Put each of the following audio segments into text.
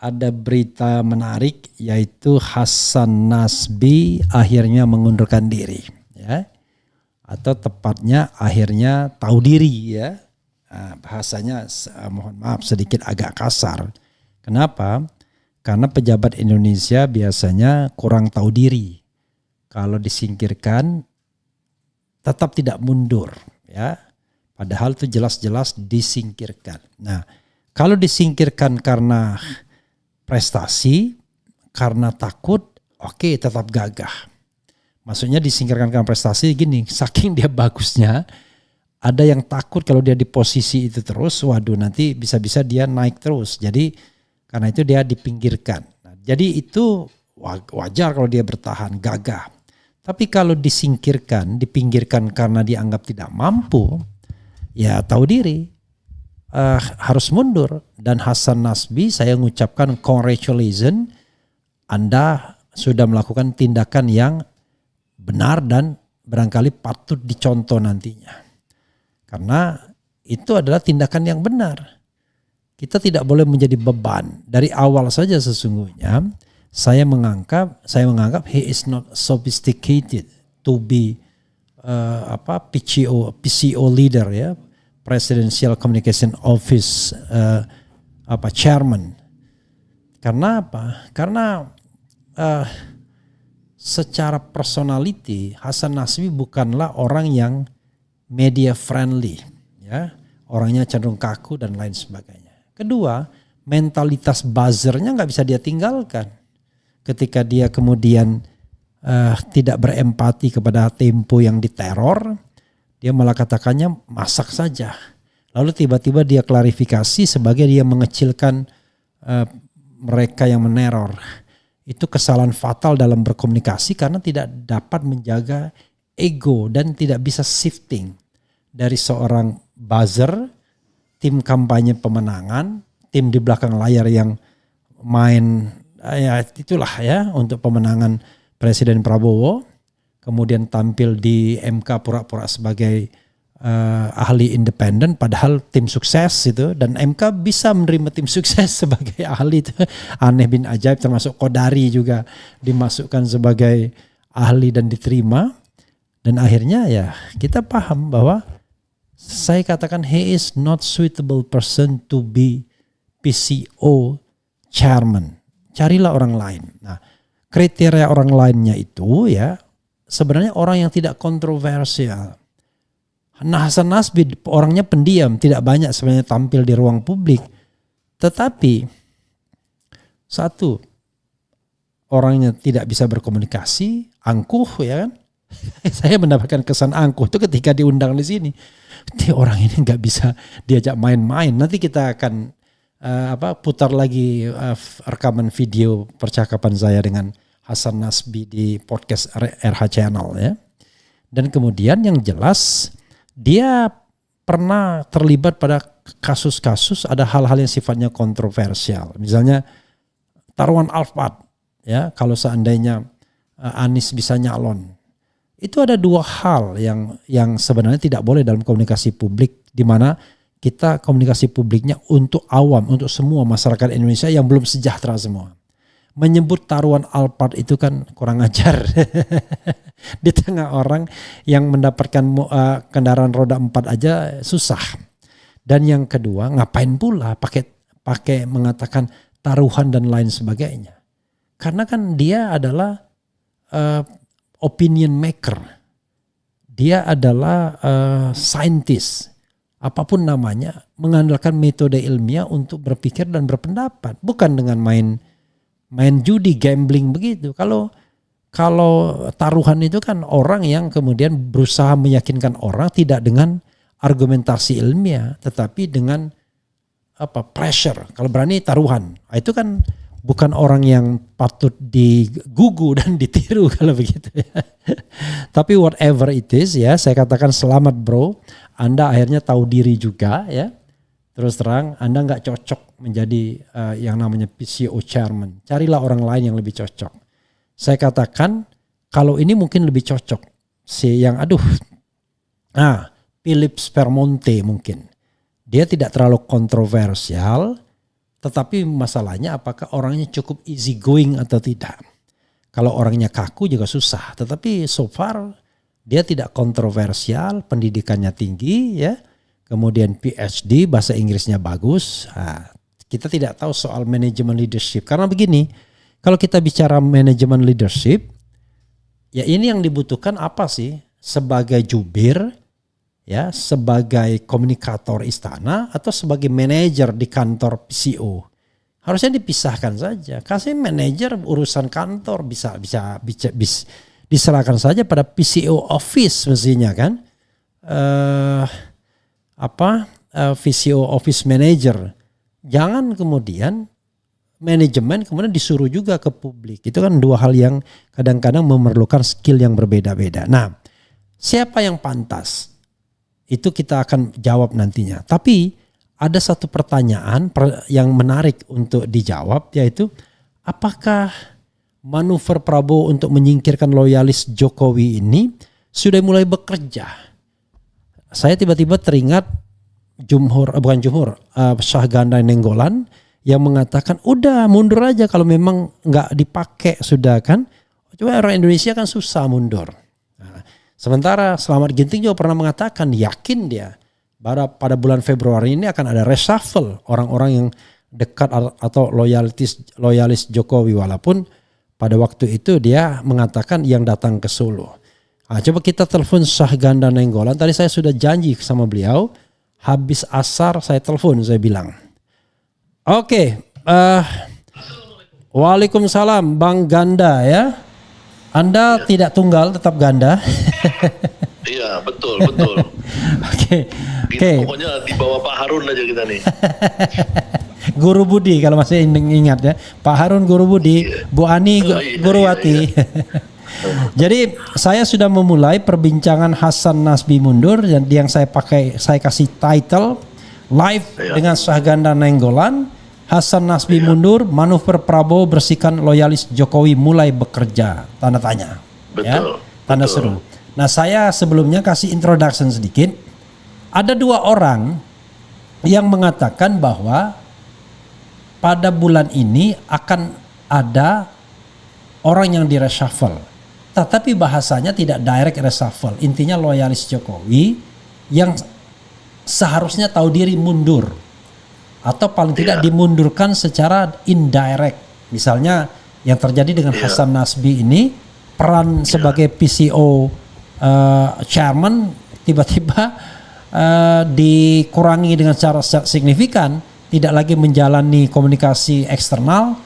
ada berita menarik yaitu Hasan Nasbi akhirnya mengundurkan diri, ya, atau tepatnya akhirnya tahu diri, ya. Bahasanya mohon maaf sedikit agak kasar. Kenapa? Karena pejabat Indonesia biasanya kurang tahu diri. Kalau disingkirkan tetap tidak mundur, ya. Padahal itu jelas-jelas disingkirkan. Nah, kalau disingkirkan karena prestasi, karena takut, oke, tetap gagah. Maksudnya disingkirkan karena prestasi gini, saking dia bagusnya, ada yang takut kalau dia di posisi itu terus, waduh nanti bisa-bisa dia naik terus. Jadi karena itu dia dipinggirkan. Nah, jadi itu wajar kalau dia bertahan, gagah. Tapi kalau disingkirkan, dipinggirkan karena dianggap tidak mampu, ya tahu diri, harus mundur. Dan Hasan Nasbi saya mengucapkan congratulations, Anda sudah melakukan tindakan yang benar dan barangkali patut dicontoh nantinya. Karena itu adalah tindakan yang benar. Kita tidak boleh menjadi beban. Dari awal saja sesungguhnya saya menganggap he is not sophisticated to be PCO leader, ya, Presidential Communication Office chairman. Karena apa? Karena secara personality Hasan Nasbi bukanlah orang yang media friendly, ya, orangnya cenderung kaku dan lain sebagainya. Kedua, mentalitas buzzernya nggak bisa dia tinggalkan. Ketika dia kemudian tidak berempati kepada Tempo yang diteror, dia malah katakannya masak saja. Lalu tiba-tiba dia klarifikasi sebagai dia mengecilkan mereka yang meneror. Itu kesalahan fatal dalam berkomunikasi karena tidak dapat menjaga ego dan tidak bisa shifting dari seorang buzzer, tim kampanye pemenangan, tim di belakang layar yang main ya itulah ya untuk pemenangan Presiden Prabowo, kemudian tampil di MK pura-pura sebagai ahli independen padahal tim sukses itu, dan MK bisa menerima tim sukses sebagai ahli itu aneh bin ajaib, termasuk Kodari juga dimasukkan sebagai ahli dan diterima. Dan akhirnya ya kita paham bahwa saya katakan he is not suitable person to be PCO chairman. Carilah orang lain. Nah, kriteria orang lainnya itu ya sebenarnya orang yang tidak kontroversial. Nah, Hasan Nasbi orangnya pendiam, tidak banyak sebenarnya tampil di ruang publik. Tetapi satu, orangnya tidak bisa berkomunikasi, angkuh ya kan. Saya mendapatkan kesan angkuh itu ketika diundang di sini. Orang ini nggak bisa diajak main-main. Nanti kita akan putar lagi rekaman video percakapan saya dengan Hasan Nasbi di podcast RH Channel ya. Dan kemudian yang jelas dia pernah terlibat pada kasus-kasus, ada hal-hal yang sifatnya kontroversial. Misalnya taruhan Alphard ya, kalau seandainya Anies bisa nyalon. Itu ada dua hal yang sebenarnya tidak boleh dalam komunikasi publik, di mana kita komunikasi publiknya untuk awam, untuk semua masyarakat Indonesia yang belum sejahtera semua. Menyebut taruhan Alphard itu kan kurang ajar. Di tengah orang yang mendapatkan kendaraan roda 4 aja susah. Dan yang kedua, ngapain pula pakai mengatakan taruhan dan lain sebagainya. Karena kan dia adalah opinion maker. Dia adalah scientist. Apapun namanya, mengandalkan metode ilmiah untuk berpikir dan berpendapat. Bukan dengan main judi, gambling begitu. Kalau taruhan itu kan orang yang kemudian berusaha meyakinkan orang tidak dengan argumentasi ilmiah, tetapi dengan pressure. Kalau berani taruhan, itu kan bukan orang yang patut digugu dan ditiru kalau begitu ya. Tapi whatever it is ya, saya katakan selamat bro, Anda akhirnya tahu diri juga ya. Terus terang Anda nggak cocok menjadi yang namanya PCO chairman. Carilah orang lain yang lebih cocok. Saya katakan kalau ini mungkin lebih cocok Philip Spermonte mungkin. Dia tidak terlalu kontroversial, Tetapi masalahnya apakah orangnya cukup easy going atau tidak. Kalau orangnya kaku juga susah. Tetapi so far dia tidak kontroversial, pendidikannya tinggi ya. Kemudian PhD, bahasa Inggrisnya bagus. Nah, kita tidak tahu soal manajemen leadership. Karena begini, kalau kita bicara manajemen leadership, ya ini yang dibutuhkan apa sih? Sebagai jubir, ya, sebagai komunikator istana atau sebagai manajer di kantor PCO. Harusnya dipisahkan saja. Kasih manajer urusan kantor bisa diserahkan saja pada PCO office mestinya kan. PCO office manager. Jangan kemudian manajemen kemudian disuruh juga ke publik. Itu kan dua hal yang kadang-kadang memerlukan skill yang berbeda-beda. Nah, siapa yang pantas? Itu kita akan jawab nantinya. Tapi ada satu pertanyaan yang menarik untuk dijawab, yaitu apakah manuver Prabowo untuk menyingkirkan loyalis Jokowi ini sudah mulai bekerja? Saya tiba-tiba teringat Syahganda Nainggolan yang mengatakan udah mundur aja kalau memang nggak dipakai sudah kan. Coba orang Indonesia kan susah mundur. Nah, sementara Slamet Ginting juga pernah mengatakan yakin dia pada bulan Februari ini akan ada reshuffle orang-orang yang dekat atau loyalis Jokowi, walaupun pada waktu itu dia mengatakan yang datang ke Solo. Nah, coba kita telepon Syahganda Nainggolan. Tadi saya sudah janji sama beliau, habis asar saya telepon, saya bilang. Oke, Waalaikumsalam Bang Ganda ya. Anda tidak tunggal, tetap ganda. Iya, betul. Oke. Pokoknya di bawah Pak Harun aja kita nih. Guru Budi kalau masih ingat ya. Pak Harun Guru Budi, Bu Ani Guru Wati. Jadi saya sudah memulai perbincangan Hasan Nasbi mundur yang saya kasih title live dengan Syahganda Nainggolan. Hasan Nasbi mundur, manuver Prabowo bersihkan loyalis Jokowi mulai bekerja. Tanda tanya. Betul. Ya? Tanda seru. Nah, saya sebelumnya kasih introduction sedikit. Ada dua orang yang mengatakan bahwa pada bulan ini akan ada orang yang di-reshuffle. Tetapi bahasanya tidak direct reshuffle. Intinya loyalis Jokowi yang seharusnya tahu diri mundur. Atau paling tidak dimundurkan secara indirect. Misalnya yang terjadi dengan Hasan Nasbi ini, peran sebagai PCO chairman tiba-tiba dikurangi dengan cara signifikan, tidak lagi menjalani komunikasi eksternal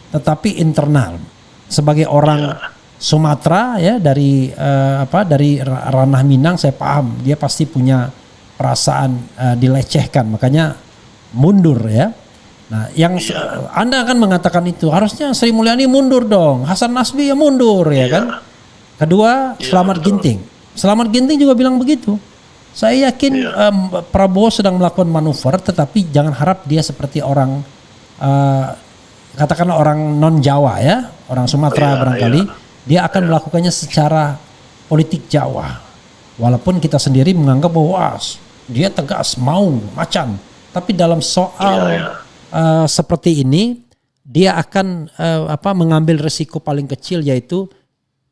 tetapi internal. Sebagai orang Sumatera ya dari ranah Minang, saya paham dia pasti punya perasaan dilecehkan, makanya mundur ya. Nah, yang Anda akan mengatakan itu harusnya Sri Mulyani mundur dong, Hasan Nasbi ya mundur ya kan. Kedua, Slamet Ginting. Slamet Ginting juga bilang begitu. Saya yakin Prabowo sedang melakukan manuver, tetapi jangan harap dia seperti orang katakanlah orang non Jawa ya, orang Sumatera barangkali. Dia akan melakukannya secara politik Jawa. Walaupun kita sendiri menganggap bahwa dia tegas, mau, macan. Tapi dalam soal seperti ini, dia akan mengambil risiko paling kecil, yaitu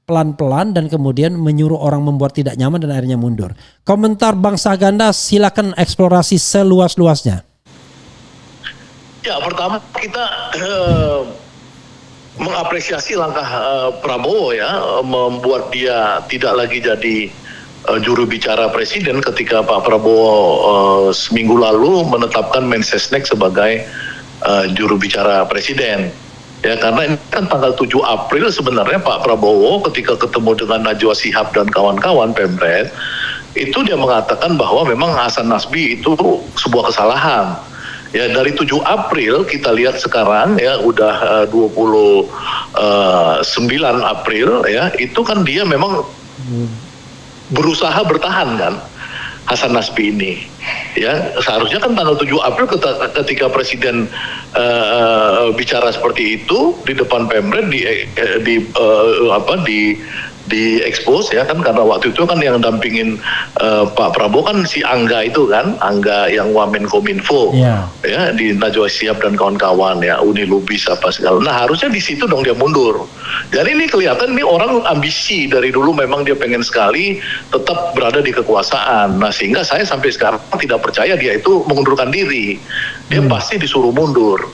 pelan-pelan dan kemudian menyuruh orang membuat tidak nyaman dan akhirnya mundur. Komentar Bang Syahganda, silakan eksplorasi seluas-luasnya. Ya, pertama kita mengapresiasi langkah Prabowo ya, membuat dia tidak lagi jadi juru bicara presiden ketika Pak Prabowo seminggu lalu menetapkan Mensesnek sebagai juru bicara presiden. Ya, karena ini kan tanggal 7 April sebenarnya Pak Prabowo ketika ketemu dengan Najwa Shihab dan kawan-kawan Pemret, itu dia mengatakan bahwa memang Hasan Nasbi itu sebuah kesalahan. Ya, dari 7 April kita lihat sekarang ya udah 29 April ya, itu kan dia memang berusaha bertahan kan Hasan Nasbi ini ya. Seharusnya kan tanggal 7 April ketika presiden bicara seperti itu di depan Pemret diekspos ya kan, karena waktu itu kan yang dampingin Pak Prabowo kan si Angga itu kan, Angga yang Wamenkominfo Ya. ya, di Najwa Shihab dan kawan-kawan ya, Uni Lubis apa segala. Nah harusnya di situ dong dia mundur. Jadi ini kelihatan ini orang ambisi dari dulu, memang dia pengen sekali tetap berada di kekuasaan. Nah sehingga saya sampai sekarang tidak percaya dia itu mengundurkan diri. Dia pasti disuruh mundur.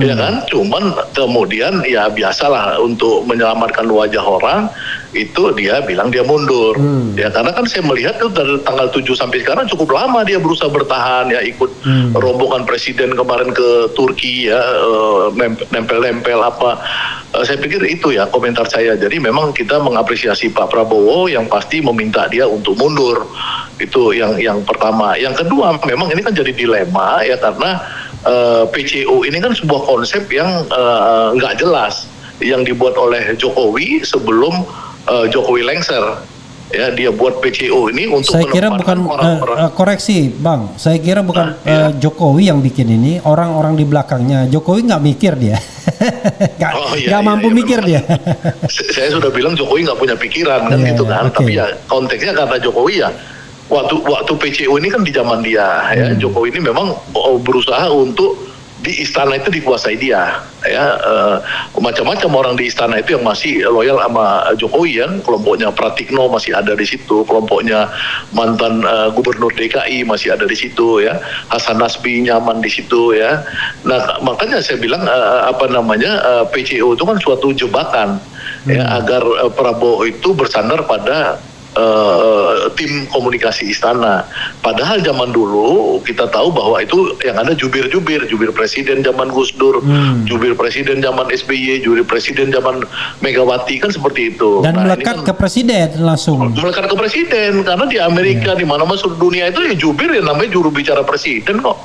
Ya kan, cuman kemudian ya biasalah untuk menyelamatkan wajah orang itu dia bilang dia mundur. Ya karena kan saya melihat itu dari tanggal 7 sampai sekarang cukup lama dia berusaha bertahan ya, ikut rombongan presiden kemarin ke Turki ya, nempel-nempel apa. Saya pikir itu ya komentar saya. Jadi memang kita mengapresiasi Pak Prabowo yang pasti meminta dia untuk mundur. Itu yang pertama. Yang kedua, memang ini kan jadi dilema ya, karena PCO ini kan sebuah konsep yang nggak jelas yang dibuat oleh Jokowi sebelum Jokowi lengser. Ya, dia buat PCO ini untuk saya kira bukan koreksi Bang, saya kira bukan Jokowi yang bikin ini, orang-orang di belakangnya. Jokowi nggak mikir dia, nggak mampu mikir dia. Saya sudah bilang Jokowi nggak punya pikiran kan gitu kan, tapi ya konteksnya karena Jokowi ya. Waktu PCO ini kan di zaman dia ya, Jokowi ini memang berusaha untuk di istana itu dikuasai dia ya, macam-macam orang di istana itu yang masih loyal sama Jokowi ya, kelompoknya Pratikno masih ada di situ, kelompoknya mantan gubernur DKI masih ada di situ ya, Hasan Nasbi nyaman di situ ya. Nah makanya saya bilang PCO itu kan suatu jebakan ya, agar Prabowo itu bersandar pada tim komunikasi istana. Padahal zaman dulu kita tahu bahwa itu yang ada jubir presiden zaman Gus Dur, jubir presiden zaman SBY, jubir presiden zaman Megawati, kan seperti itu. Dan melekat ke presiden langsung. Melekat ke presiden, karena di Amerika di mana-mana seluruh dunia itu ya jubir yang namanya juru bicara presiden kok.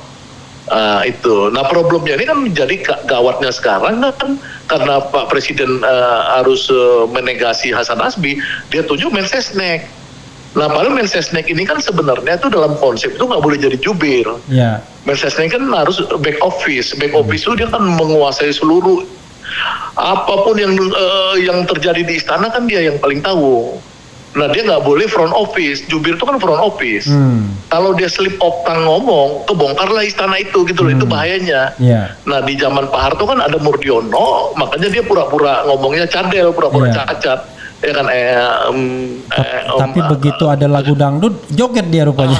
Itu. Nah problemnya ini kan menjadi gawatnya sekarang kan, karena Pak Presiden harus menegasi Hasan Nasbi, dia tunjuk Mensesnek. Nah padahal Mensesnek ini kan sebenarnya itu dalam konsep itu nggak boleh jadi jubir. Yeah. Mensesnek kan harus back office itu dia kan menguasai seluruh apapun yang terjadi di istana kan dia yang paling tahu. Nah dia nggak boleh front office, jubir itu kan front office. Kalau dia slip of tongue ngomong, kebongkarlah istana itu gitu loh, itu bahayanya. Yeah. Nah di zaman Pak Harto kan ada Murdiono, makanya dia pura-pura ngomongnya cadel, pura-pura cacat. Ya kan tapi begitu ada lagu dangdut joget dia rupanya.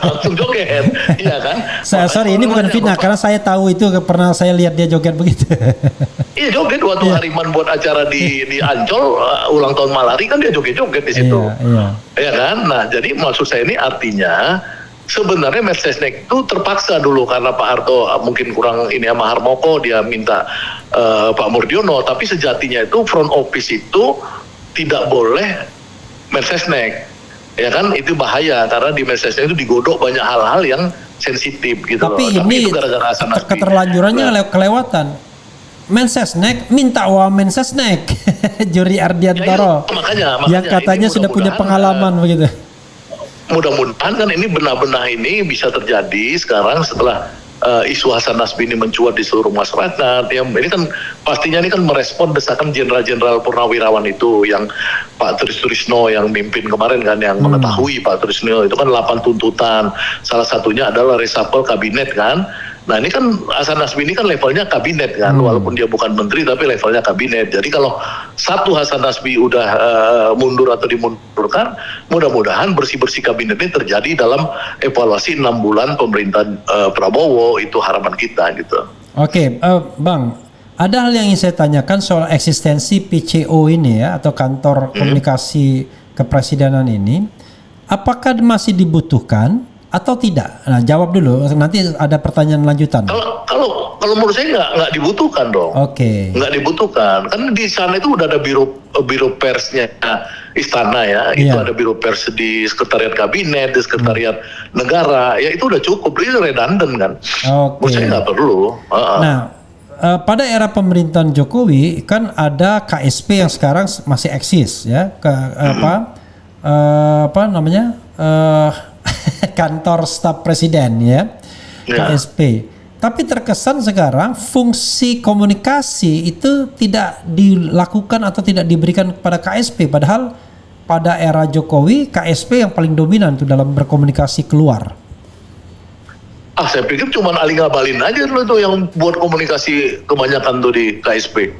Langsung joget, iya kan? Sorry ini bukan fitnah, karena saya tahu itu, pernah saya lihat dia joget begitu. Iya joget waktu Hariman buat acara di Ancol ulang tahun Malari kan dia joget-joget di situ. Iya kan? Nah jadi maksud saya ini artinya sebenarnya Mensesnek itu terpaksa dulu karena Pak Harto mungkin kurang ini sama Harmoko, dia minta Pak Murdiono, tapi sejatinya itu front office itu tidak boleh Mensesnek, ya kan, itu bahaya karena di Mensesnek itu digodok banyak hal-hal yang sensitif gitu. Tapi loh. Ini keterlanjurannya kelewatan. Mensesnek minta Mensesnek Juri Ardiantoro makanya yang katanya sudah punya pengalaman begitu. Mudah-mudahan kan ini benar-benar ini bisa terjadi sekarang setelah isu Hasan Nasbi ini mencuat di seluruh masyarakat. Ini kan pastinya ini kan merespon desakan jenderal-jenderal purnawirawan itu yang Pak Trisno yang mimpin kemarin kan, yang mengetahui Pak Trisno itu kan 8 tuntutan. Salah satunya adalah reshuffle kabinet kan. Nah ini kan Hasan Nasbi ini kan levelnya kabinet kan, walaupun dia bukan menteri tapi levelnya kabinet. Jadi kalau satu Hasan Nasbi udah mundur atau dimundurkan, mudah-mudahan bersih-bersih kabinet ini terjadi dalam evaluasi 6 bulan pemerintahan Prabowo, itu harapan kita gitu. Oke, Bang, ada hal yang ingin saya tanyakan soal eksistensi PCO ini ya, atau kantor komunikasi kepresidenan ini. Apakah masih dibutuhkan atau tidak? Nah, jawab dulu. Nanti ada pertanyaan lanjutan. Kalau menurut saya nggak dibutuhkan dong. Oke. Nggak dibutuhkan. Kan di sana itu udah ada biro persnya istana ya. Itu ada biro pers di sekretariat kabinet, di sekretariat negara. Ya itu udah cukup. Itu redundant kan. Menurut saya nggak perlu. Nah, pada era pemerintahan Jokowi kan ada KSP yang sekarang masih eksis ya. Apa namanya? Kantor staf presiden ya, KSP. Tapi terkesan sekarang fungsi komunikasi itu tidak dilakukan atau tidak diberikan kepada KSP. Padahal pada era Jokowi KSP yang paling dominan tuh dalam berkomunikasi keluar. Saya pikir cuma Ali Ngabalin aja dulu tuh yang buat komunikasi kebanyakan tuh di KSP.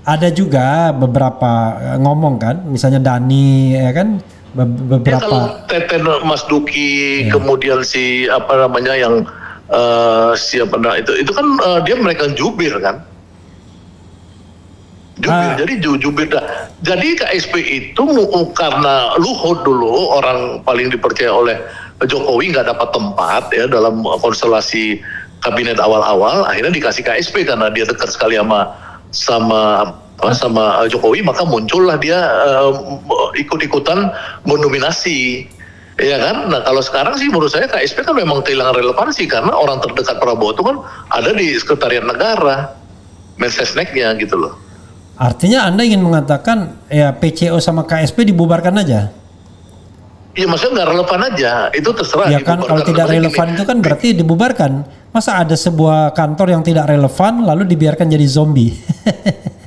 Ada juga beberapa ngomong kan, misalnya Dani ya kan, beberapa. Ya kalau Teten Mas Duki, kemudian si apa namanya yang siapa itu kan dia mereka jubir kan. Jubir, jadi jubir dah. Jadi KSP itu karena Luhut dulu orang paling dipercaya oleh Jokowi nggak dapat tempat ya dalam konstelasi kabinet awal-awal, akhirnya dikasih KSP karena dia dekat sekali sama Jokowi, maka muncullah dia ikut-ikutan mendominasi. Ya kan? Nah kalau sekarang sih menurut saya KSP kan memang kehilangan relevansi karena orang terdekat Prabowo itu kan ada di Sekretariat Negara, Mensesneknya gitu loh. Artinya Anda ingin mengatakan ya PCO sama KSP dibubarkan aja? Iya maksudnya nggak relevan aja, itu terserah. Ya kan kalau tidak relevan itu kan berarti dibubarkan. Masa ada sebuah kantor yang tidak relevan lalu dibiarkan jadi zombie?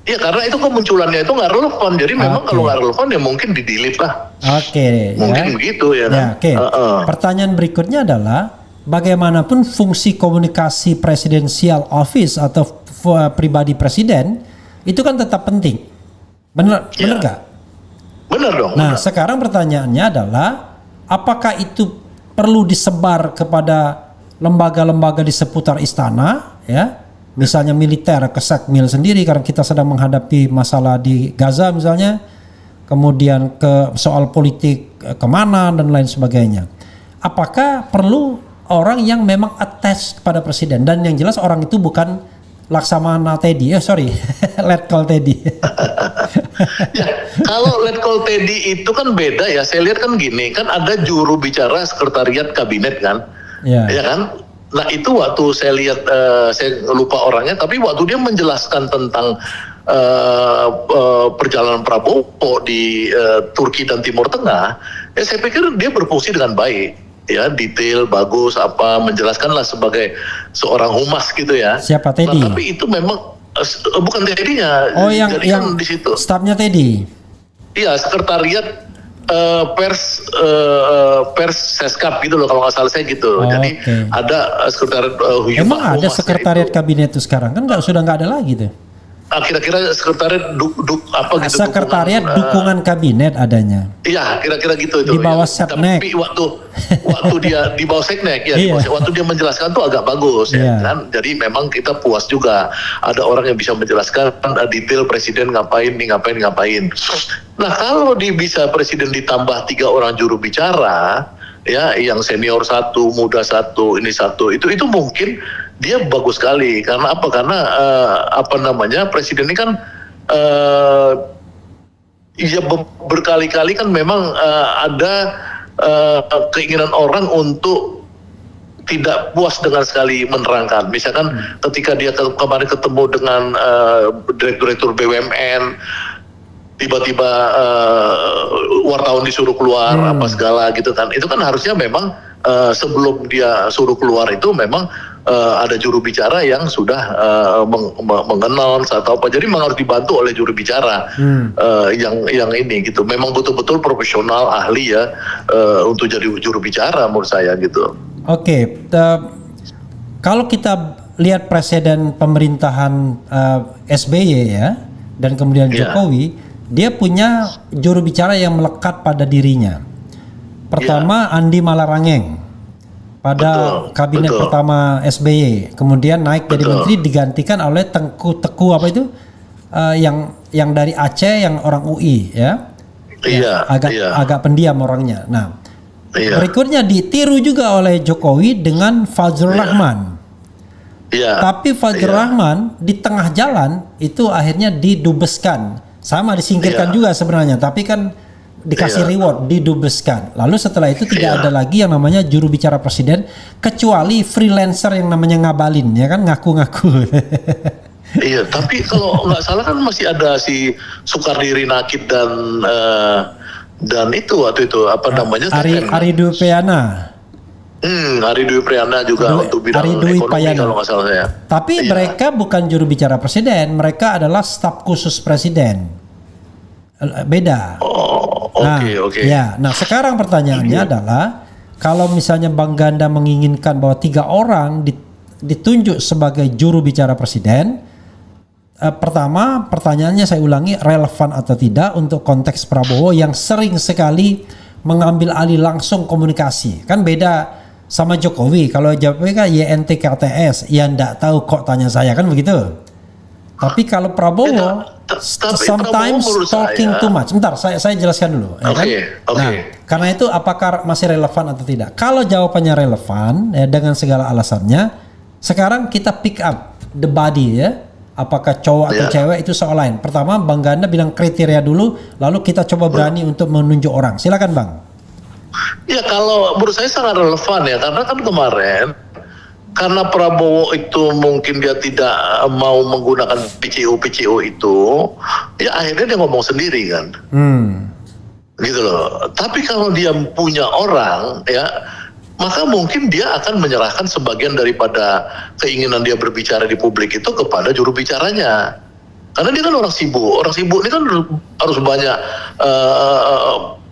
Iya karena itu kemunculannya itu nggak relevan, jadi memang kalau nggak relevan ya mungkin di-delete lah. Mungkin begitu ya kan. Pertanyaan berikutnya adalah bagaimanapun fungsi komunikasi presidential office atau pribadi presiden itu kan tetap penting. Benar nggak? Benar dong. Nah sekarang pertanyaannya adalah apakah itu perlu disebar kepada lembaga-lembaga di seputar istana ya? Misalnya militer ke Sekmil sendiri karena kita sedang menghadapi masalah di Gaza misalnya, kemudian ke soal politik kemana dan lain sebagainya. Apakah perlu orang yang memang attach kepada presiden, dan yang jelas orang itu bukan Laksamana Teddy, Letkol Teddy. Ya, kalau Letkol Teddy itu kan beda ya. Saya lihat kan gini, kan ada juru bicara sekretariat kabinet kan, ya kan. Nah itu waktu saya lihat, saya lupa orangnya, tapi waktu dia menjelaskan tentang perjalanan Prabowo di Turki dan Timur Tengah, ya saya pikir dia berfungsi dengan baik, ya detail, bagus, menjelaskanlah sebagai seorang humas gitu ya. Siapa Teddy? Nah, tapi itu memang bukan Teddy-nya. Oh yang kan di situ. Stafnya Teddy. Iya sekretariat pers Seskap gitu loh kalau nggak salah saya gitu. Jadi ada sekretariat emang ada sekretariat kabinet itu sekarang kan sudah nggak ada lagi tuh. Kira-kira sekretariat sekretariat dukungan kabinet adanya. Iya kira-kira gitu itu. Di bawah Setnek. Tapi waktu dia di bawah Seknek ya, waktu dia menjelaskan tuh agak bagus ya kan. Jadi memang kita puas juga ada orang yang bisa menjelaskan detail presiden ngapain. Nah kalau bisa presiden ditambah 3 orang juru bicara ya, yang senior 1, muda 1, ini 1, itu mungkin dia bagus sekali. Karena apa? Karena presiden ini kan berkali-kali kan memang ada keinginan orang untuk tidak puas dengan sekali menerangkan. Misalkan ketika dia kemarin ketemu dengan direktur BUMN, tiba-tiba wartawan disuruh keluar apa segala gitu kan. Itu kan harusnya memang sebelum dia suruh keluar itu memang ada juru bicara yang sudah mengenal atau apa. Jadi memang harus dibantu oleh juru bicara yang ini gitu. Memang betul-betul profesional, ahli ya untuk jadi juru bicara menurut saya gitu. Kalau kita lihat presiden pemerintahan SBY ya dan kemudian Jokowi, dia punya juru bicara yang melekat pada dirinya. Pertama Andi Malarangeng pada kabinet pertama SBY, kemudian naik jadi menteri digantikan oleh Teku apa itu yang dari Aceh, yang orang UI ya. Agak pendiam orangnya. Nah, berikutnya ditiru juga oleh Jokowi dengan Fazlur Rahman. Tapi Fazlur Rahman di tengah jalan itu akhirnya didubeskan. Sama disingkirkan juga sebenarnya, tapi kan dikasih reward, didubeskan. Lalu setelah itu tidak ada lagi yang namanya juru bicara presiden, kecuali freelancer yang namanya Ngabalin, ya kan, ngaku-ngaku. Iya, tapi kalau nggak salah kan masih ada si Sukardi Rinakit dan itu waktu itu apa namanya? Aridu Peana. Ari Dwi Priyana juga untuk bidang Ari Dwi ekonomi Payana. kalau nggak salah saya. Tapi Iya. mereka bukan juru bicara presiden, mereka adalah staf khusus presiden. Beda. Oh, Nah, oke. ya. Nah, sekarang pertanyaannya adalah kalau misalnya Bang Ganda menginginkan bahwa 3 orang ditunjuk sebagai juru bicara presiden, pertama pertanyaannya saya ulangi, relevan atau tidak untuk konteks Prabowo yang sering sekali mengambil alih langsung komunikasi. Kan beda sama Jokowi. Kalau Jokowi kan YNTKTS, ya ndak tahu kok tanya saya, kan begitu. Tapi kalau Prabowo Tapi sometimes Prabowo menurut talking saya, too much. Bentar, saya jelaskan dulu. Ya kan? Oke. Nah, karena itu apakah masih relevan atau tidak? Kalau jawabannya relevan, ya, dengan segala alasannya, sekarang kita pick up the body, ya. Apakah cowok atau cewek itu soal lain. Pertama, Bang Ganda bilang kriteria dulu, lalu kita coba berani untuk menunjuk orang. Silakan, Bang. Ya kalau menurut saya sangat relevan ya, karena kan kemarin karena Prabowo itu mungkin dia tidak mau menggunakan PCO itu, ya akhirnya dia ngomong sendiri kan, gitu loh. Tapi kalau dia punya orang ya, maka mungkin dia akan menyerahkan sebagian daripada keinginan dia berbicara di publik itu kepada juru bicaranya. Karena dia kan orang sibuk ini kan harus banyak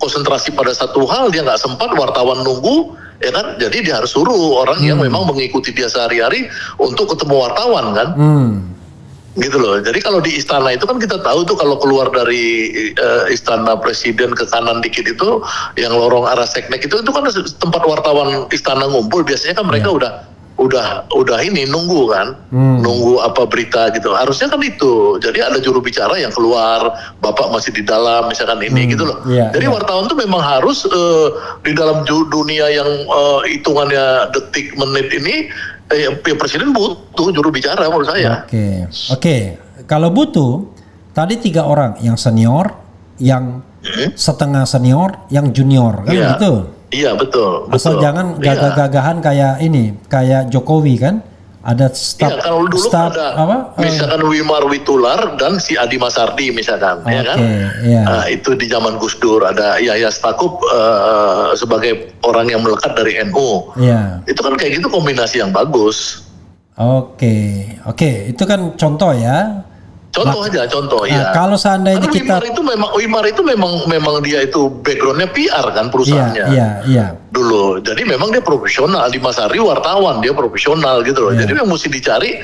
konsentrasi pada satu hal, dia nggak sempat, wartawan nunggu, ya kan? Jadi dia harus suruh orang yang memang mengikuti dia sehari-hari untuk ketemu wartawan kan, gitu loh. Jadi kalau di istana itu kan kita tahu tuh kalau keluar dari istana presiden ke kanan dikit itu, yang lorong arah seknek itu kan tempat wartawan istana ngumpul. Biasanya kan mereka udah ini nunggu kan, nunggu apa berita gitu. Harusnya kan itu. Jadi ada juru bicara yang keluar, bapak masih di dalam misalkan ini gitu loh. Jadi wartawan tuh memang harus di dalam dunia yang hitungannya detik menit ini, presiden butuh juru bicara menurut saya. Oke. Kalau butuh, tadi 3 orang, yang senior, yang setengah senior, yang junior, kan gitu. Iya betul. Asal jangan gagah-gagahan kayak Jokowi kan. Ada staf. Iya, kalau dulu ada misalkan Wimar Witular dan si Adi Masardi misalkan, ya kan. Nah, itu di zaman Gus Dur ada Yahya Stakuf sebagai orang yang melekat dari NU. Itu kan kayak gitu kombinasi yang bagus. Oke, itu kan contoh ya. Contoh. Ya. Kalau seandainya kita Wimar itu memang dia itu backgroundnya PR kan perusahaannya. Iya. Dulu, jadi memang dia profesional. Di Masari wartawan, dia profesional gitu loh. Jadi yang mesti dicari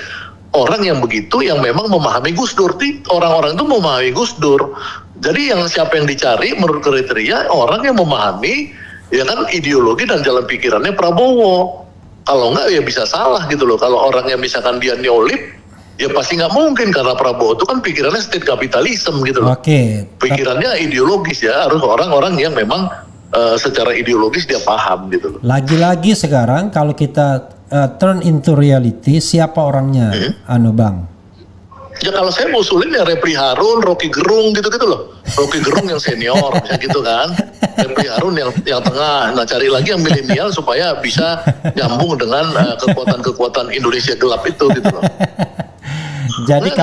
orang yang begitu, yang memang memahami Gus Dur. Orang-orang itu memahami Gus Dur. Jadi yang siapa yang dicari menurut kriteria orang yang memahami ya kan ideologi dan jalan pikirannya Prabowo. Kalau enggak ya bisa salah gitu loh. Kalau orangnya misalkan dia neolib, ya pasti nggak mungkin, karena Prabowo itu kan pikirannya state capitalism gitu loh. Pikirannya ideologis ya, harus orang-orang yang memang secara ideologis dia paham gitu loh. Lagi-lagi sekarang kalau kita turn into reality, siapa orangnya, Bang? Ya kalau saya usulin ya Repri Harun, Rocky Gerung gitu-gitu loh. Rocky Gerung yang senior, misalnya gitu kan. Repri Harun yang tengah. Nah cari lagi yang milenial supaya bisa nyambung dengan kekuatan-kekuatan Indonesia gelap itu gitu loh. Jadi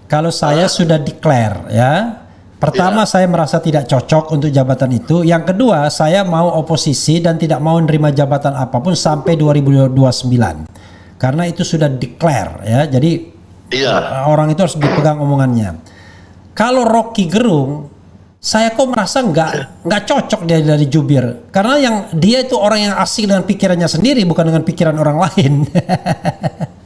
kalau saya sudah declare ya. Pertama saya merasa tidak cocok untuk jabatan itu. Yang kedua saya mau oposisi dan tidak mau menerima jabatan apapun sampai 2029. Karena itu sudah declare ya. Jadi orang itu harus dipegang omongannya. Kalau Rocky Gerung, saya kok merasa nggak cocok dia dari jubir, karena yang dia itu orang yang asik dengan pikirannya sendiri, bukan dengan pikiran orang lain.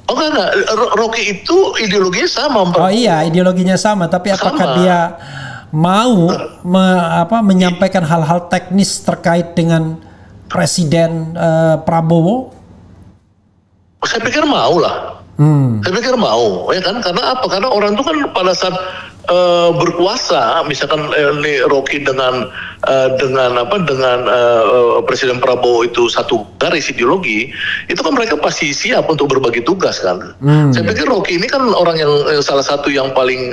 Oh enggak, Rocky itu ideologinya sama. Oh iya, ideologinya sama, tapi apakah dia mau menyampaikan hal-hal teknis terkait dengan Presiden Prabowo? Saya pikir mau lah. Saya pikir mau, ya kan? Karena apa? Karena orang itu kan pada saat berkuasa, misalkan Rocky dengan Presiden Prabowo itu satu garis ideologi, itu kan mereka pasti siap untuk berbagi tugas kan. Saya pikir Rocky ini kan orang yang salah satu yang paling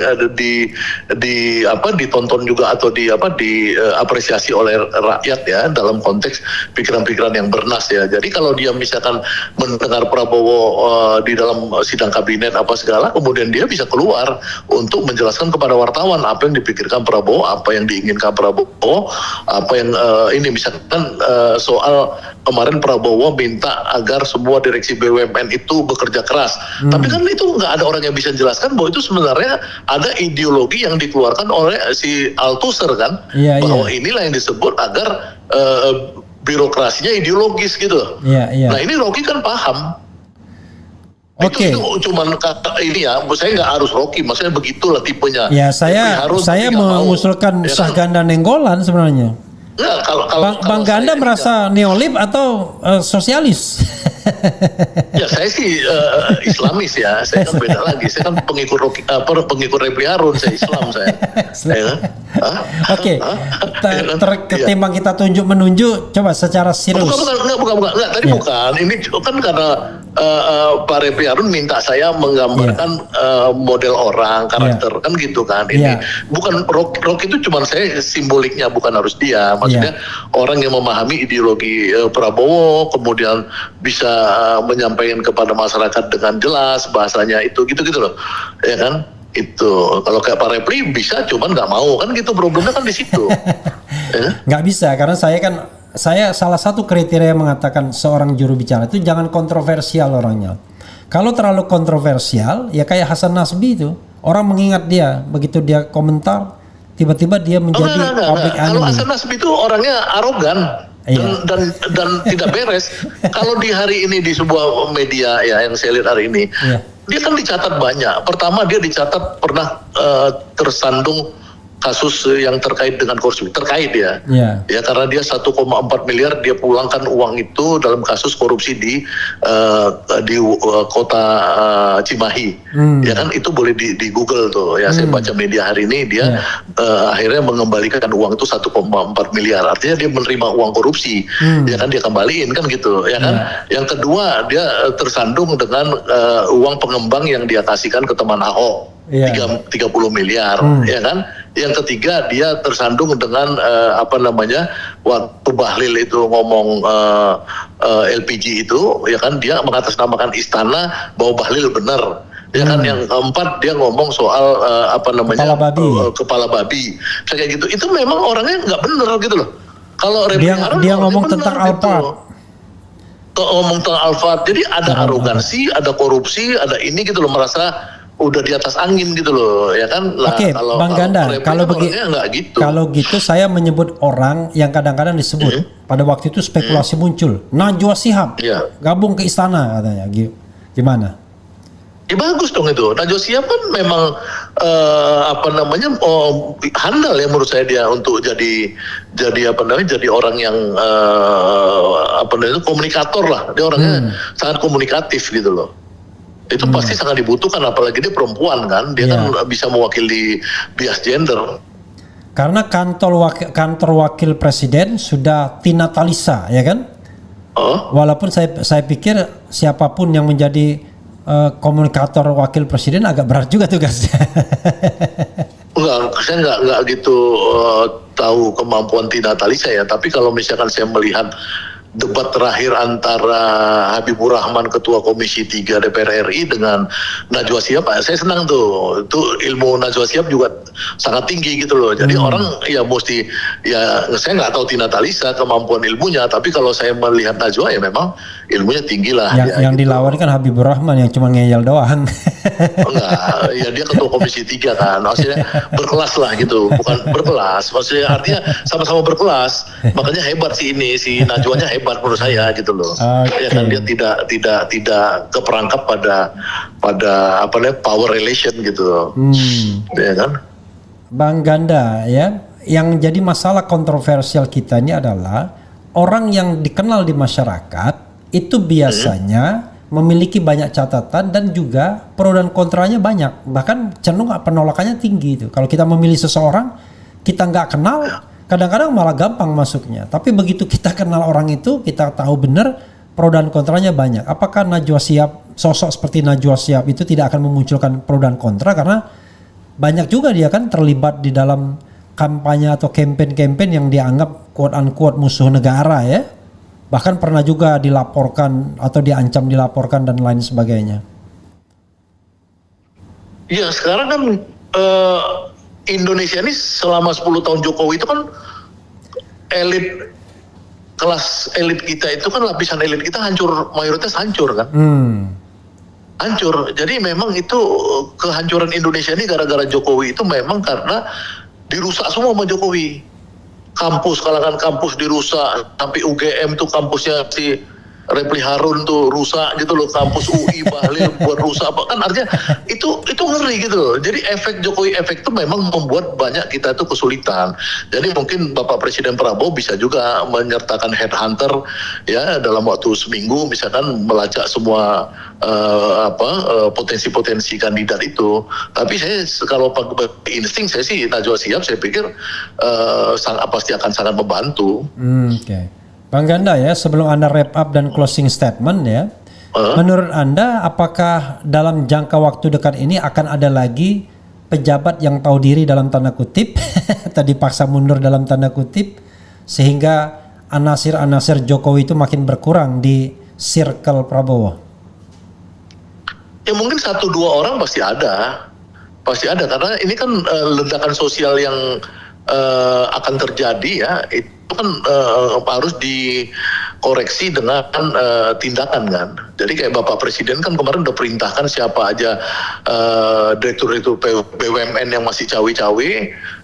ditonton juga atau diapresiasi oleh rakyat ya, dalam konteks pikiran-pikiran yang bernas ya. Jadi kalau dia misalkan mendengar Prabowo di dalam sidang kabinet apa segala, kemudian dia bisa keluar untuk menjelaskan kepada wartawan apa yang dipikirkan Prabowo, apa yang diinginkan Prabowo, apa yang ini misalkan soal kemarin Prabowo minta agar semua direksi BUMN itu bekerja keras. Tapi kan itu nggak ada orang yang bisa jelaskan bahwa itu sebenarnya ada ideologi yang dikeluarkan oleh si Althusser kan, bahwa inilah yang disebut agar birokrasinya ideologis gitu. Nah ini Rocky kan paham. Itu cuman kata ini ya, saya nggak harus Rocky, maksudnya begitulah tipenya. Ya saya mengusulkan Syah Ganda Nenggolan sebenarnya. Nah, kalau Bang Ganda merasa neolib atau sosialis? Ya saya sih Islamis ya, saya kan beda lagi. Saya kan pengikut Rocky, pengikut Refli Harun, saya Islam saya. Oke. Ketimbang kita tunjuk-menunjuk, coba secara serius. Bukan. Tadi bukan. Ini kan karena Pak Refli Harun minta saya menggambarkan model orang, karakter kan gitu kan. Ini bukan Rocky itu cuma saya simboliknya, bukan harus dia. Maksudnya orang yang memahami ideologi Prabowo, kemudian bisa menyampaikan kepada masyarakat dengan jelas bahasanya itu gitu loh, ya kan? Itu kalau kayak Pak Refli bisa, cuman nggak mau kan gitu, problemnya kan di situ. Nggak bisa karena saya salah satu kriteria yang mengatakan seorang juru bicara itu jangan kontroversial orangnya. Kalau terlalu kontroversial ya kayak Hasan Nasbi itu, orang mengingat dia begitu dia komentar tiba-tiba dia menjadi public enemy. Kalau Hasan Nasbi itu orangnya arogan. Dan tidak beres. Kalau di hari ini di sebuah media ya yang saya lihat hari ini, dia kan dicatat banyak. Pertama dia dicatat pernah tersandung kasus yang terkait dengan korupsi, ya karena dia 1,4 miliar dia pulangkan uang itu dalam kasus korupsi di kota Cimahi, ya kan itu boleh di Google tuh ya. Saya baca media hari ini dia akhirnya mengembalikan uang itu 1,4 miliar, artinya dia menerima uang korupsi, ya kan dia kembaliin kan gitu, ya kan. Yang kedua dia tersandung dengan uang pengembang yang dia kasihkan ke teman Ahok. 30 miliar, ya kan. Yang ketiga dia tersandung dengan waktu Bahlil itu ngomong LPG itu, ya kan dia mengatasnamakan istana bahwa Bahlil benar, ya kan. Yang keempat dia ngomong soal kepala babi, kayak gitu. Itu memang orangnya nggak benar gitu loh. Kalau dia ngomong tentang Alphard. Ngomong tentang Alphard, jadi ada arogansi, ada korupsi, ada ini gitu loh, merasa udah di atas angin gitu loh, ya kan. Oke, Bang Ganda, kalau gitu saya menyebut orang yang kadang-kadang disebut pada waktu itu spekulasi muncul, Najwa Shihab gabung ke istana katanya, gimana? Ya bagus dong itu. Najwa Shihab kan memang handal ya menurut saya dia untuk jadi orang yang komunikator lah. Dia orangnya sangat komunikatif gitu loh. Itu pasti sangat dibutuhkan, apalagi dia perempuan kan, dia kan bisa mewakili bias gender. Karena kantor wakil presiden sudah Tina Talisa, ya kan? Walaupun saya pikir siapapun yang menjadi komunikator wakil presiden agak berat juga tugasnya. Saya nggak gitu tahu kemampuan Tina Talisa ya, tapi kalau misalkan saya melihat debat terakhir antara Habibur Rahman Ketua Komisi 3 DPR RI dengan Najwa Shihab, saya senang tuh. Itu ilmu Najwa Shihab juga sangat tinggi gitu loh. Jadi orang ya mesti, ya saya nggak tahu Tina Talisa kemampuan ilmunya, tapi kalau saya melihat Najwa ya memang ilmunya tinggi lah. Yang dilawan kan Habibur Rahman yang cuma ngeyel doang. Enggak, ya dia Ketua Komisi 3 kan, maksudnya berkelas lah gitu, bukan berkelas, maksudnya artinya sama-sama berkelas, makanya hebat si Najwanya hebat menurut saya gitu loh. Ya kan dia tidak keperangkap pada power relation gitu. Ya kan. Bang Ganda ya, yang jadi masalah kontroversial kita ini adalah orang yang dikenal di masyarakat itu biasanya memiliki banyak catatan dan juga pro dan kontranya banyak, bahkan cenderung penolakannya tinggi itu. Kalau kita memilih seseorang kita nggak kenal, kadang-kadang malah gampang masuknya. Tapi begitu kita kenal orang itu, kita tahu benar pro dan kontranya banyak. Apakah Najwa Shihab, sosok seperti Najwa Shihab itu tidak akan memunculkan pro dan kontra, karena banyak juga dia kan terlibat di dalam kampanye atau campaign-campaign yang dianggap quote-unquote musuh negara ya. Bahkan pernah juga dilaporkan atau diancam dilaporkan dan lain sebagainya. Ya sekarang kan Indonesia ini selama 10 tahun Jokowi itu kan elit kelas elit kita itu kan lapisan elit kita hancur, mayoritas hancur kan. Hancur. Jadi memang itu kehancuran Indonesia ini gara-gara Jokowi itu memang karena dirusak semua sama Jokowi. Kampus, kalangan kampus dirusak, sampai UGM tuh kampusnya si Refli Harun tuh rusak gitu loh, kampus UI Bahlil buat rusak apa kan, artinya itu ngeri gitu loh. Jadi efek Jokowi efek itu memang membuat banyak kita itu kesulitan. Jadi mungkin Bapak Presiden Prabowo bisa juga menyertakan headhunter ya dalam waktu seminggu misalkan melacak semua potensi-potensi kandidat itu. Tapi saya kalau insting saya sih Najwa Shihab saya pikir pasti akan sangat membantu. Oke. Bang Ganda ya, sebelum Anda wrap up dan closing statement ya, menurut Anda apakah dalam jangka waktu dekat ini akan ada lagi pejabat yang tahu diri dalam tanda kutip, tadi paksa mundur dalam tanda kutip, sehingga anasir-anasir Jokowi itu makin berkurang di circle Prabowo? Ya mungkin 1-2 orang pasti ada karena ini kan ledakan sosial yang akan terjadi ya, itu kan harus dikoreksi dengan tindakan kan. Jadi kayak Bapak Presiden kan kemarin udah perintahkan siapa aja direktur BUMN yang masih cawe-cawe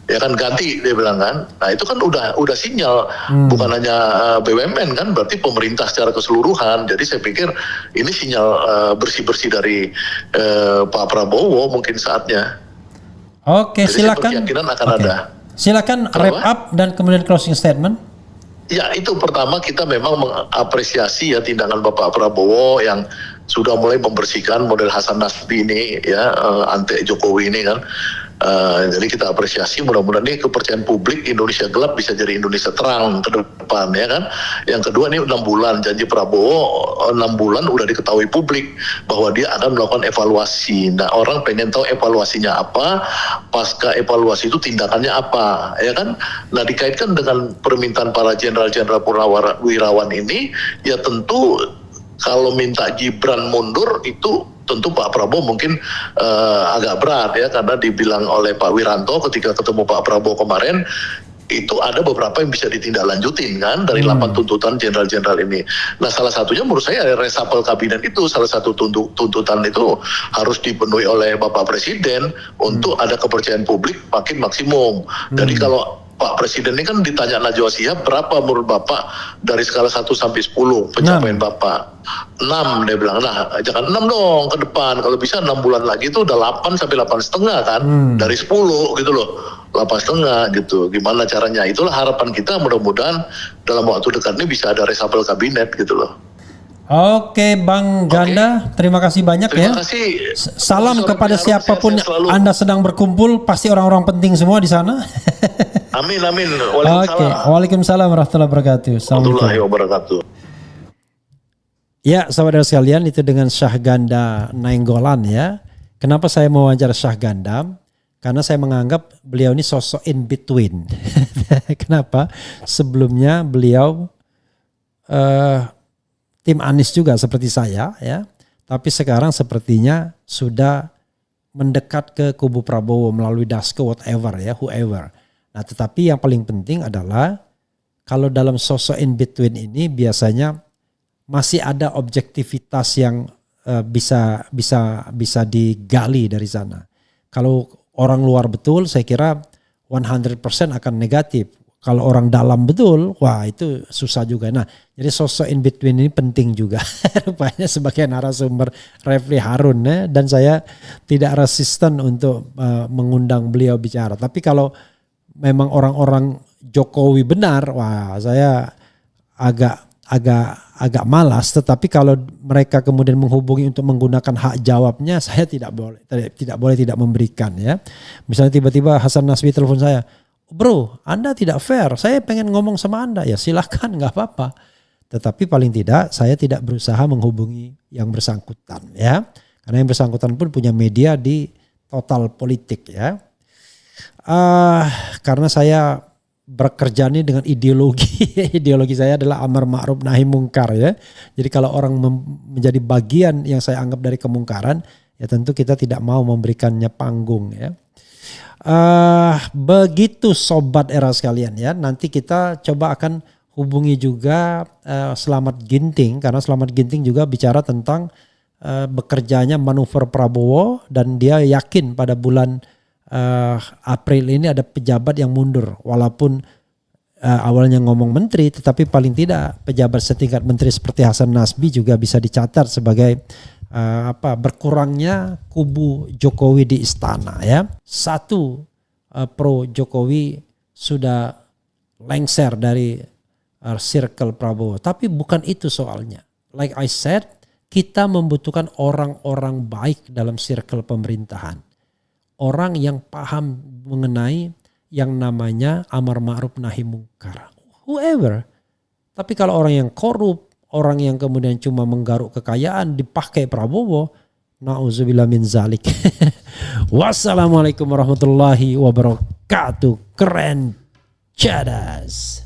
ya kan ganti, dia bilang kan. Nah itu kan udah sinyal, bukan hanya BUMN kan, berarti pemerintah secara keseluruhan. Jadi saya pikir ini sinyal bersih-bersih dari Pak Prabowo mungkin saatnya. Oke, jadi silakan. Keyakinan akan ada. Silakan wrap up dan kemudian closing statement. Ya itu pertama kita memang mengapresiasi ya tindakan Bapak Prabowo yang sudah mulai membersihkan model Hasan Nasbi ini ya, anti Jokowi ini kan. Jadi kita apresiasi, mudah-mudahan ini kepercayaan publik Indonesia gelap bisa jadi Indonesia terang ke depan ya kan. Yang kedua ini 6 bulan janji Prabowo, 6 bulan udah diketahui publik bahwa dia akan melakukan evaluasi. Nah orang pengen tahu evaluasinya apa, pasca evaluasi itu tindakannya apa ya kan. Nah dikaitkan dengan permintaan para jenderal-jenderal purnawirawan ini ya tentu kalau minta Gibran mundur itu tentu Pak Prabowo mungkin agak berat ya, karena dibilang oleh Pak Wiranto ketika ketemu Pak Prabowo kemarin itu ada beberapa yang bisa ditindaklanjutin kan dari 8 tuntutan jenderal-jenderal ini. Nah salah satunya menurut saya reshuffle kabinet itu salah satu tuntutan itu harus dipenuhi oleh Bapak Presiden untuk ada kepercayaan publik makin maksimum. Jadi kalau Pak Presiden ini kan ditanya Najwa Shihab berapa menurut Bapak dari skala 1 sampai 10 pencapaian Bapak? 6 dia bilang. Nah jangan 6 dong ke depan, kalau bisa 6 bulan lagi itu udah 8 sampai 8,5 kan, dari 10 gitu loh, 8,5 gitu. Gimana caranya? Itulah harapan kita, mudah-mudahan dalam waktu dekat ini bisa ada reshuffle kabinet gitu loh. Oke Bang Ganda, terima kasih banyak Terima ya. kasih. Salam kepada siapapun Anda sedang berkumpul, pasti orang-orang penting semua di sana. Amin amin. Oke, waalaikumsalam warahmatullahi wabarakatuh. Warahmatullahi wabarakatuh. Ya, saudara sekalian, itu dengan Syah Ganda Nainggolan ya. Kenapa saya mau wawancara Syah Ganda? Karena saya menganggap beliau ini sosok in between. Kenapa? Sebelumnya beliau tim Anies juga seperti saya ya, tapi sekarang sepertinya sudah mendekat ke kubu Prabowo melalui Dasko whatever ya, whoever. Nah tetapi yang paling penting adalah kalau dalam sosok in between ini biasanya masih ada objektivitas yang bisa digali dari sana. Kalau orang luar betul saya kira 100% akan negatif. Kalau orang dalam betul, wah itu susah juga. Nah, jadi sosok in between ini penting juga. Rupanya sebagai narasumber Refli Harun ya, dan saya tidak resisten untuk mengundang beliau bicara. Tapi kalau memang orang-orang Jokowi benar, wah saya agak malas. Tetapi kalau mereka kemudian menghubungi untuk menggunakan hak jawabnya, saya tidak boleh tidak memberikan ya. Misalnya tiba-tiba Hasan Nasbi telepon saya, bro, Anda tidak fair. Saya pengen ngomong sama Anda. Ya silakan, nggak apa-apa. Tetapi paling tidak saya tidak berusaha menghubungi yang bersangkutan ya. Karena yang bersangkutan pun punya media di total politik ya. Karena saya bekerja ini dengan ideologi. Ideologi saya adalah amar ma'ruf nahi mungkar ya. Jadi kalau orang menjadi bagian yang saya anggap dari kemungkaran, ya tentu kita tidak mau memberikannya panggung ya. Begitu sobat era sekalian ya. Nanti kita coba akan hubungi juga Slamet Ginting, karena Slamet Ginting juga bicara tentang bekerjanya manuver Prabowo, dan dia yakin pada bulan April ini ada pejabat yang mundur, walaupun awalnya ngomong menteri, tetapi paling tidak pejabat setingkat menteri seperti Hasan Nasbi juga bisa dicatat sebagai berkurangnya kubu Jokowi di istana ya. Satu pro Jokowi sudah lengser dari circle Prabowo, tapi bukan itu soalnya. Like I said, kita membutuhkan orang-orang baik dalam circle pemerintahan, orang yang paham mengenai yang namanya amar ma'ruf nahi mungkar, whoever. Tapi kalau orang yang korup, orang yang kemudian cuma menggaruk kekayaan dipakai Prabowo, na'udzubillah min zalik. Wassalamualaikum warahmatullahi wabarakatuh. Keren cadas.